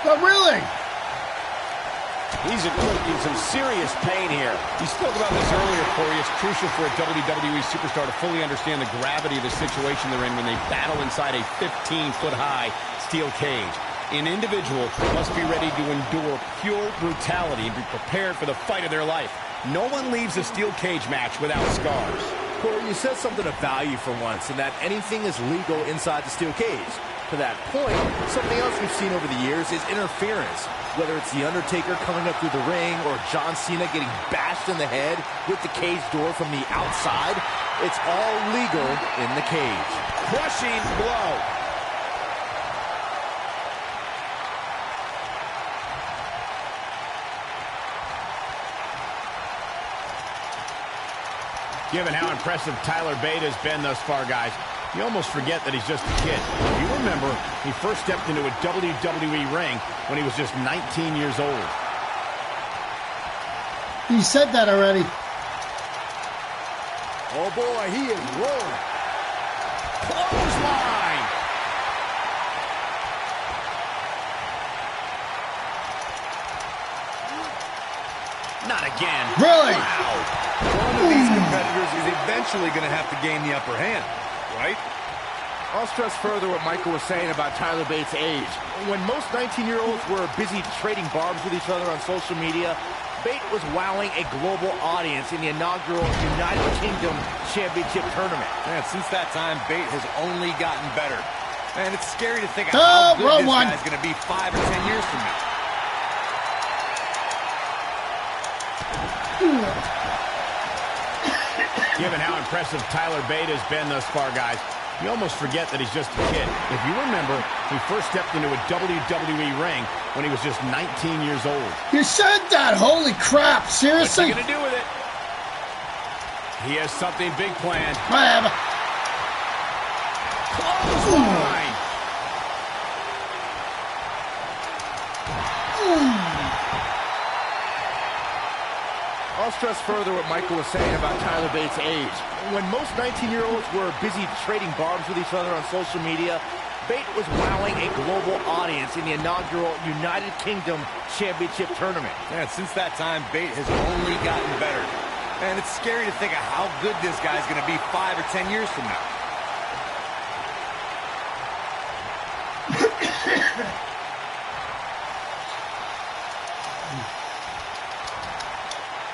But really? He's in some serious pain here. You spoke about this earlier, Corey. It's crucial for a WWE superstar to fully understand the gravity of the situation they're in when they battle inside a 15-foot-high steel cage. An individual must be ready to endure pure brutality and be prepared for the fight of their life. No one leaves a steel cage match without scars. Corey, you said something of value for once, in that anything is legal inside the steel cage. To that point, something else we've seen over the years is interference. Whether it's The Undertaker coming up through the ring or John Cena getting bashed in the head with the cage door from the outside, it's all legal in the cage. Crushing blow. Given how impressive Tyler Bate has been thus far, guys, you almost forget that he's just a kid. If you remember, he first stepped into a WWE ring when he was just 19 years old. You said that already. Oh boy, he is rolling. Clothesline! Not again. Really? Wow. One of these competitors is eventually going to have to gain the upper hand, right? I'll stress further what Michael was saying about Tyler Bates' age. When most 19-year-olds were busy trading barbs with each other on social media, Bate was wowing a global audience in the inaugural United Kingdom Championship Tournament. Man, since that time, Bate has only gotten better. And it's scary to think of how good this guy's going to be 5 or 10 years from now. Given how impressive Tyler Bate has been thus far, guys, you almost forget that he's just a kid. If you remember, he first stepped into a WWE ring when he was just 19 years old. You said that! Holy crap! Seriously? What's he gonna do with it? He has something big planned. Whatever. Clothesline! I'll stress further what Michael was saying about Tyler Bates' age. When most 19-year-olds were busy trading barbs with each other on social media, Bate was wowing a global audience in the inaugural United Kingdom Championship Tournament. And since that time, Bate has only gotten better. And it's scary to think of how good this guy's going to be 5 or 10 years from now.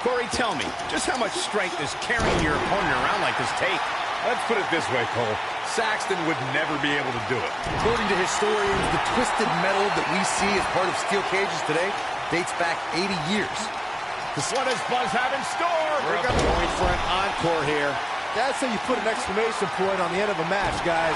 Corey, tell me, just how much strength does carrying your opponent around like this take? Let's put it this way, Cole. Saxton would never be able to do it. According to historians, the twisted metal that we see as part of steel cages today dates back 80 years. What does Buzz have in store? We're going for an encore here. That's how you put an exclamation point on the end of a match, guys.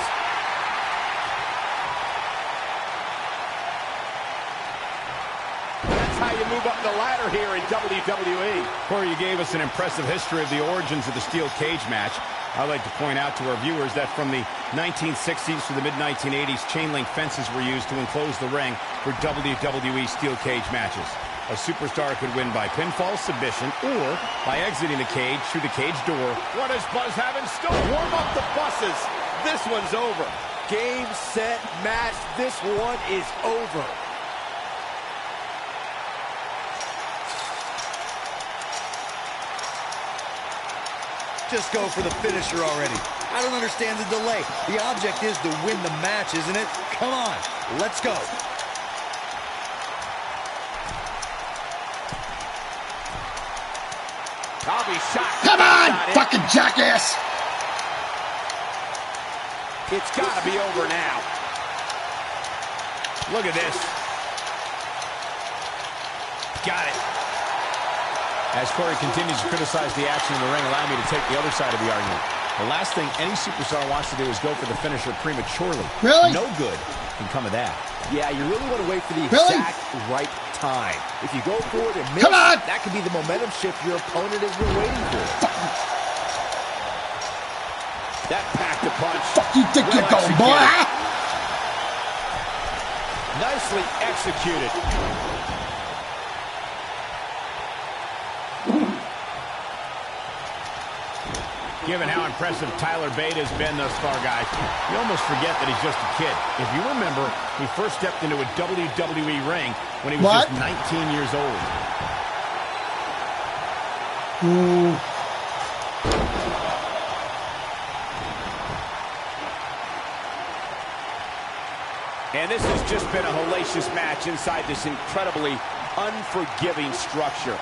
That's how you move up the ladder here in WWE. Corey, you gave us an impressive history of the origins of the steel cage match. I'd like to point out to our viewers that from the 1960s to the mid-1980s, chain link fences were used to enclose the ring for WWE steel cage matches. A superstar could win by pinfall, submission, or by exiting the cage through the cage door. What does Buzz have in store? Warm up the buses. This one's over. Game, set, match. This one is over. Just go for the finisher already. I don't understand the delay. The object is to win the match, isn't it? Come on, let's go. I'll be shocked. Come on, fucking jackass. It's got to be over now. Look at this. Got it. As Corey continues to criticize the action in the ring, allow me to take the other side of the argument. The last thing any superstar wants to do is go for the finisher prematurely. Really? No good can come of that. Yeah, you really want to wait for the exact right time. If you go for it and miss, come on, that could be the momentum shift your opponent has been waiting for. That packed a punch. Fuck you think you're going, boy? Nicely executed. Given how impressive Tyler Bate has been thus far, guys, you almost forget that he's just a kid. If you remember, he first stepped into a WWE ring when he was just 19 years old. Ooh. And this has just been a hellacious match inside this incredibly unforgiving structure.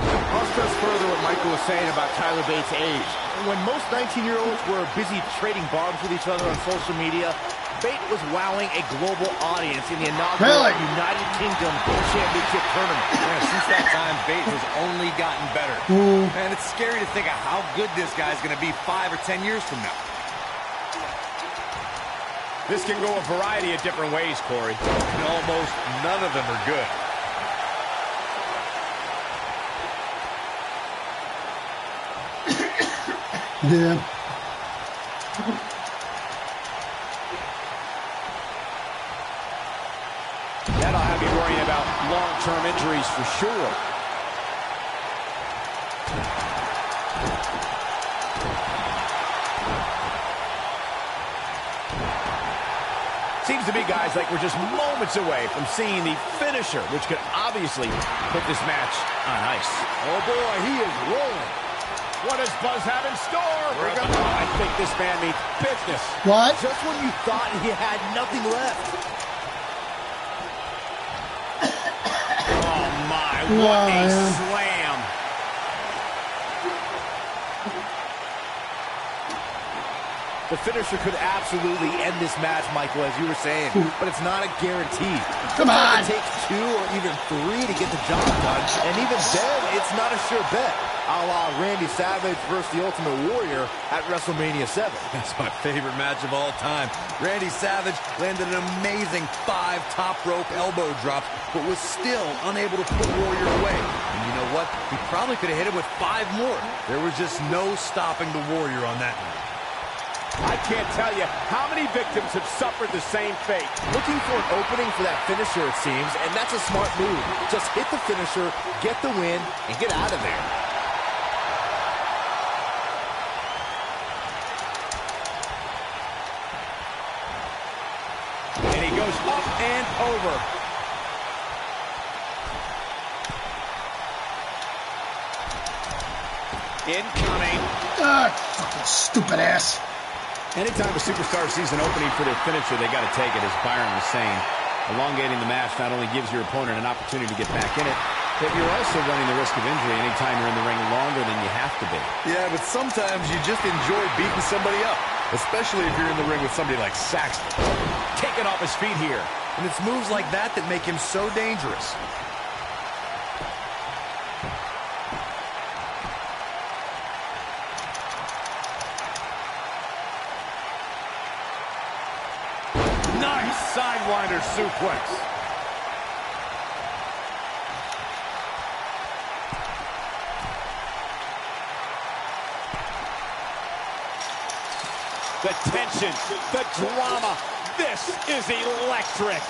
I'll stress further what Michael was saying about Tyler Bates' age. When most 19-year-olds were busy trading bombs with each other on social media, Bate was wowing a global audience in the inaugural United Kingdom Championship Tournament. Yeah, since that time, Bate has only gotten better. Man, it's scary to think of how good this guy's going to be 5 or 10 years from now. This can go a variety of different ways, Corey. And almost none of them are good. Yeah. That'll have you worrying about long-term injuries for sure. Seems to be, guys, like we're just moments away from seeing the finisher, which could obviously put this match on ice. Oh, boy, he is rolling. What does Buzz have in store? I think this man means business. What? Just when you thought he had nothing left. Oh, my. What a slam. The finisher could absolutely end this match, Michael, as you were saying, but it's not a guarantee. Come on. It takes 2 or even 3 to get the job done, and even then, it's not a sure bet. A la Randy Savage versus the Ultimate Warrior at WrestleMania 7. That's my favorite match of all time. Randy Savage landed an amazing 5 top rope elbow drops, but was still unable to put Warrior away. And you know what? He probably could have hit him with 5 more. There was just no stopping the Warrior on that night. I can't tell you how many victims have suffered the same fate. Looking for an opening for that finisher, it seems, and that's a smart move. Just hit the finisher, get the win, and get out of there. And he goes up and over. Incoming. Fucking stupid ass. Anytime a superstar sees an opening for their finisher, they got to take it, as Byron was saying. Elongating the match not only gives your opponent an opportunity to get back in it, but you're also running the risk of injury anytime you're in the ring longer than you have to be. Yeah, but sometimes you just enjoy beating somebody up, especially if you're in the ring with somebody like Saxton. Taken off his feet here. And it's moves like that that make him so dangerous. Nice sidewinder suplex. The tension, the drama. This is electric.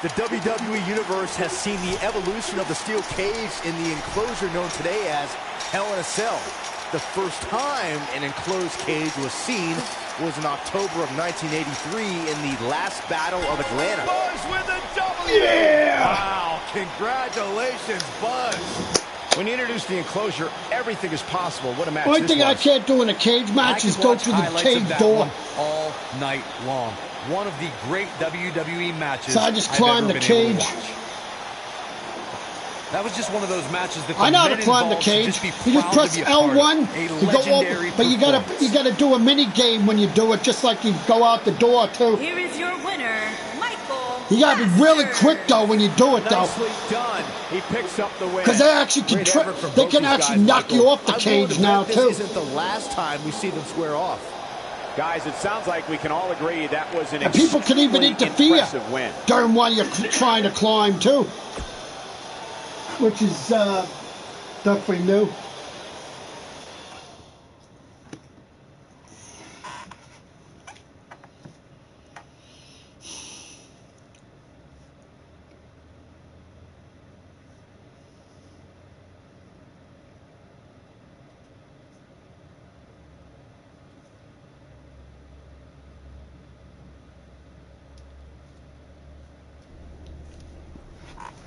The WWE Universe has seen the evolution of the steel cage in the enclosure known today as Hell in a Cell. The first time an enclosed cage was seen was in October of 1983 in the last Battle of Atlanta. Buzz with a W! Yeah! Wow, congratulations, Buzz. When you introduce the enclosure, everything is possible. What a match Only this thing I was. can't do in a cage match is go through the cage door. All night long. One of the great WWE matches. So I just I've climb ever the been able to cage. watch. That was just one of those matches that I know how to men climb the involved should cage. just be You just proud press to be a part of. L1, A you go legendary over, but you performance. gotta do a mini game when you do it, just like you go out the door too. Here is your winner, Michael. You gotta be really Masters. quick though when you do it though, Nicely done. He picks up the win. because they actually can Great effort from they both can these actually guys, knock Michael. you off the I'm willing cage to now bet too. This isn't the last time we see them square off. Guys, it sounds like we can all agree that was an And people can even extremely interfere impressive win. during while you're trying to climb too, which is definitely new.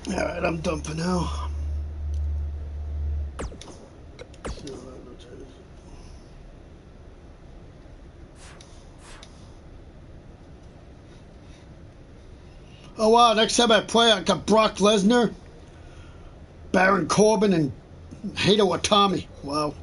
All right, I'm done for now. Oh wow, next time I play I got Brock Lesnar, Baron Corbin, and Hito Watami. Wow.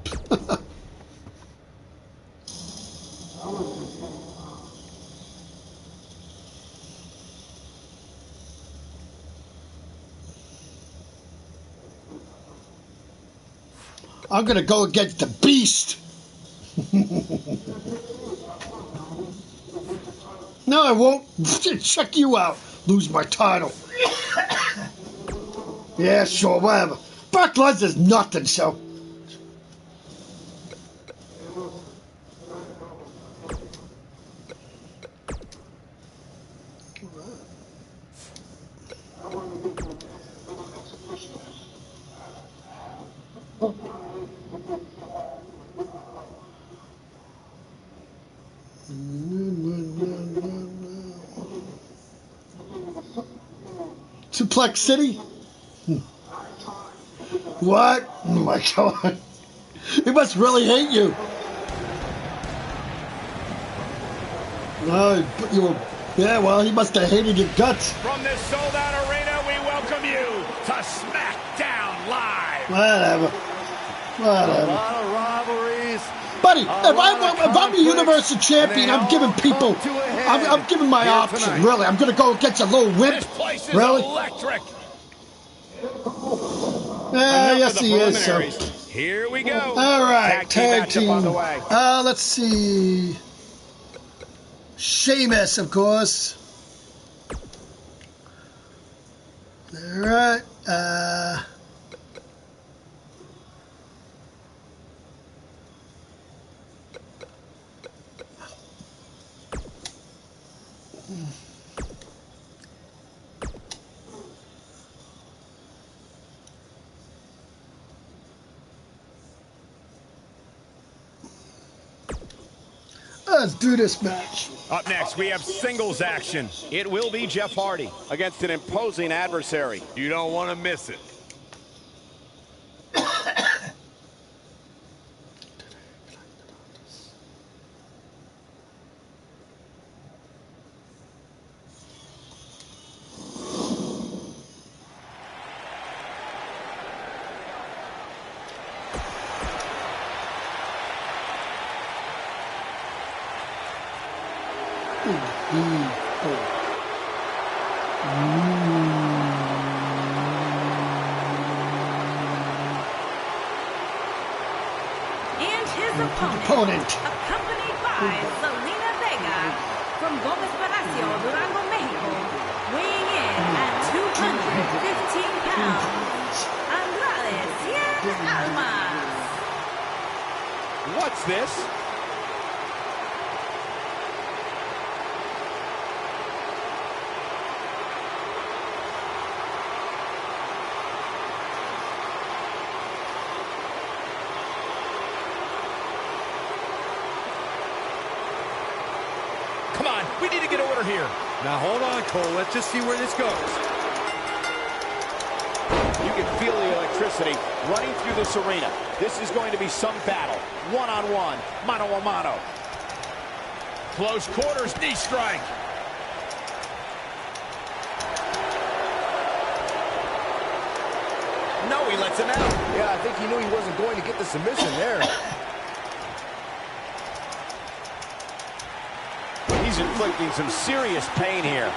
I'm gonna go against the Beast. No, I won't. Check you out. Lose my title. Yeah, sure, whatever. Brock Lesnar's nothing, so. Suplex City? What? Oh my God. He must really hate you. Oh, you were, yeah, well, he must have hated your guts. From this sold-out arena, we welcome you to SmackDown Live. Whatever. A Whatever. lot of rivalries. Buddy, if I'm the Universal Champion, I'm giving people, I'm giving my option, really. I'm going to go against a little wimp. This place is Really? electric. Yeah, Enough yes, of the he is. So. preliminaries. Here we go. All right, tag matchup team. on the way. Let's see. Sheamus, of course. All right. Let's do this match. Up next, we have singles action. It will be Jeff Hardy against an imposing adversary. You don't want to miss it. And his opponent, accompanied by Selena Vega from Gomez Palacio, Durango, Mexico, weighing in at 215 pounds, Andrade Cien Almas. What's this? order here. Now hold on, Cole. Let's just see where this goes. You can feel the electricity running through this arena. This is going to be some battle. One-on-one, mano-a-mano. Close quarters, knee strike. No, he lets him out. Yeah, I think he knew he wasn't going to get the submission there. He's inflicting some serious pain here.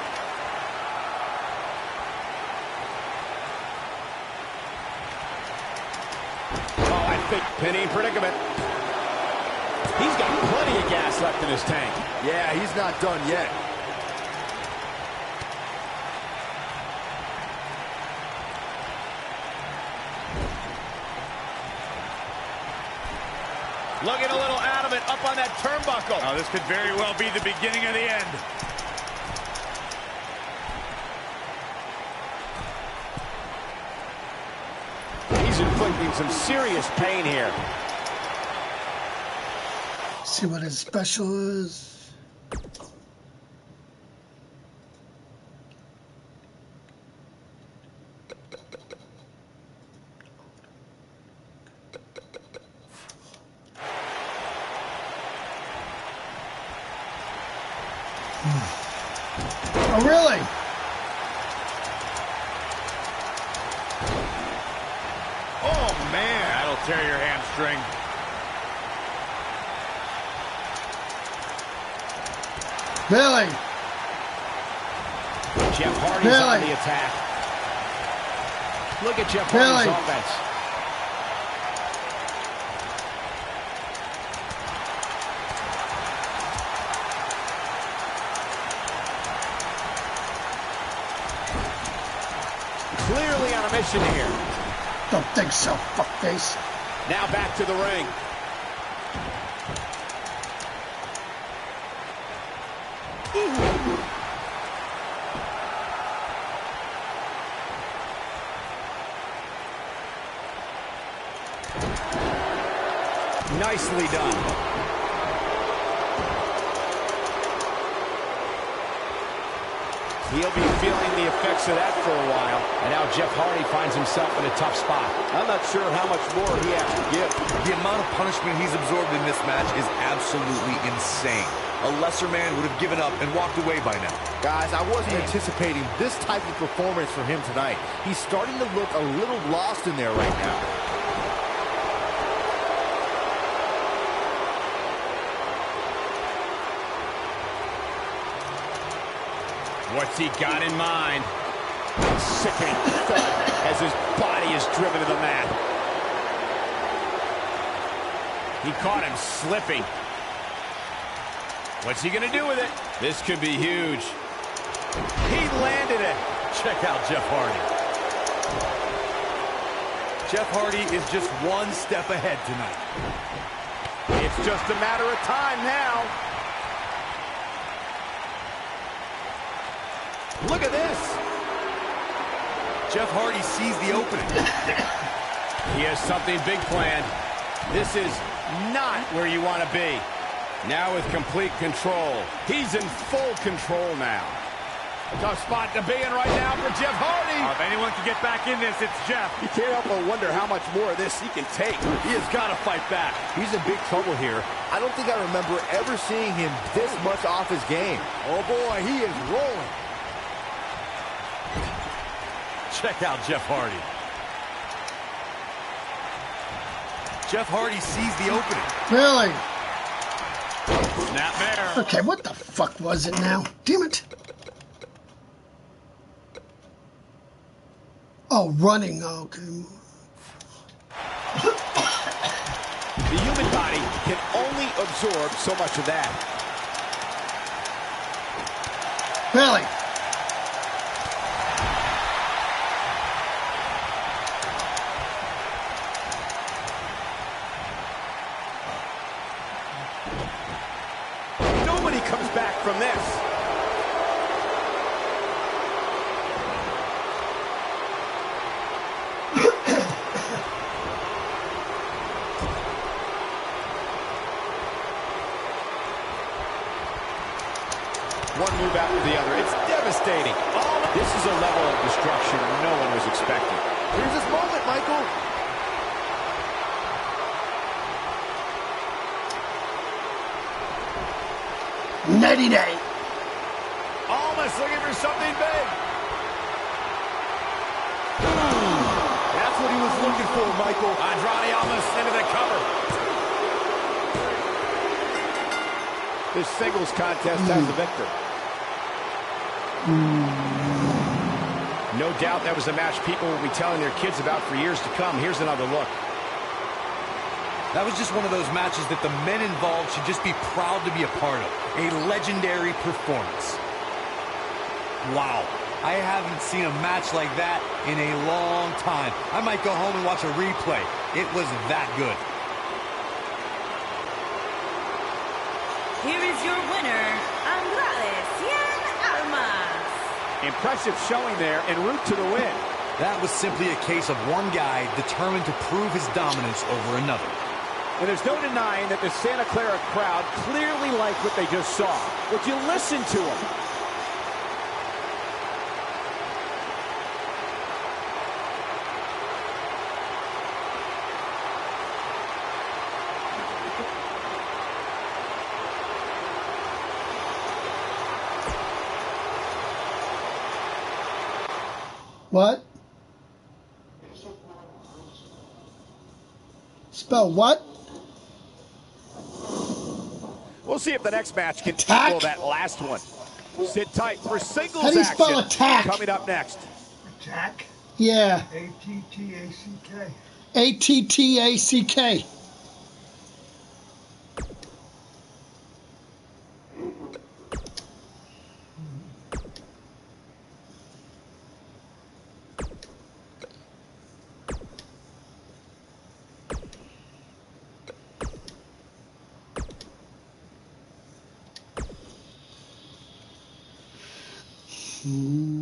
Oh, I think pinning predicament. He's got plenty of gas left in his tank. Yeah, he's not done yet. Looking a little out of it, up on that turnbuckle. Oh, this could very well be the beginning of the end. He's inflicting some serious pain here. See what his special is. Oh, really? Oh, man. That'll tear your hamstring. Really? Jeff Hardy's on the attack. Look at Jeff Hardy's offense. Clearly on a mission here. Don't think so, fuckface. Now back to the ring. Nicely done. He'll be feeling the effects of that for a while. And now Jeff Hardy finds himself in a tough spot. I'm not sure how much more he has to give. The amount of punishment he's absorbed in this match is absolutely insane. A lesser man would have given up and walked away by now. Guys, I wasn't anticipating this type of performance from him tonight. He's starting to look a little lost in there right now. What's he got in mind? Sickening thud as his body is driven to the mat. He caught him slipping. What's he going to do with it? This could be huge. He landed it. Check out Jeff Hardy. Jeff Hardy is just one step ahead tonight. It's just a matter of time now. Look at this. Jeff Hardy sees the opening. He has something big planned. This is not where you want to be. Now with complete control. He's in full control now. Tough spot to be in right now for Jeff Hardy. If anyone can get back in this, it's Jeff. You can't help but wonder how much more of this he can take. He has got to fight back. He's in big trouble here. I don't think I remember ever seeing him this much off his game. Oh boy, he is rolling. Check out Jeff Hardy. Jeff Hardy sees the opening. Really? Snap there. Okay, what the fuck was it now? Damn it. Oh, running. Okay. The human body can only absorb so much of that. Really? Nobody comes back from this. One move devastating. Oh, this is a level of destruction no one was expecting. Here's his moment, Michael. Nighty-night. Almost looking for something big. That's what he was looking for, Michael. Andrade almost into the cover. This singles contest has the victor. No doubt that was a match people will be telling their kids about for years to come. Here's another look. That was just one of those matches that the men involved should just be proud to be a part of. A legendary performance. Wow. I haven't seen a match like that in a long time. I might go home and watch a replay. It was that good. Here is your winner, Andrade Cien Almas. Impressive showing there en route to the win. That was simply a case of one guy determined to prove his dominance over another. And there's no denying that the Santa Clara crowd clearly liked what they just saw. Would you listen to them? What? Spell what? We'll see if the next match can Attack? equal that last one. Sit tight for singles How do you action. spell attack? Coming up next. Attack. Yeah. A-T-T-A-C-K. A-T-T-A-C-K. Hmm.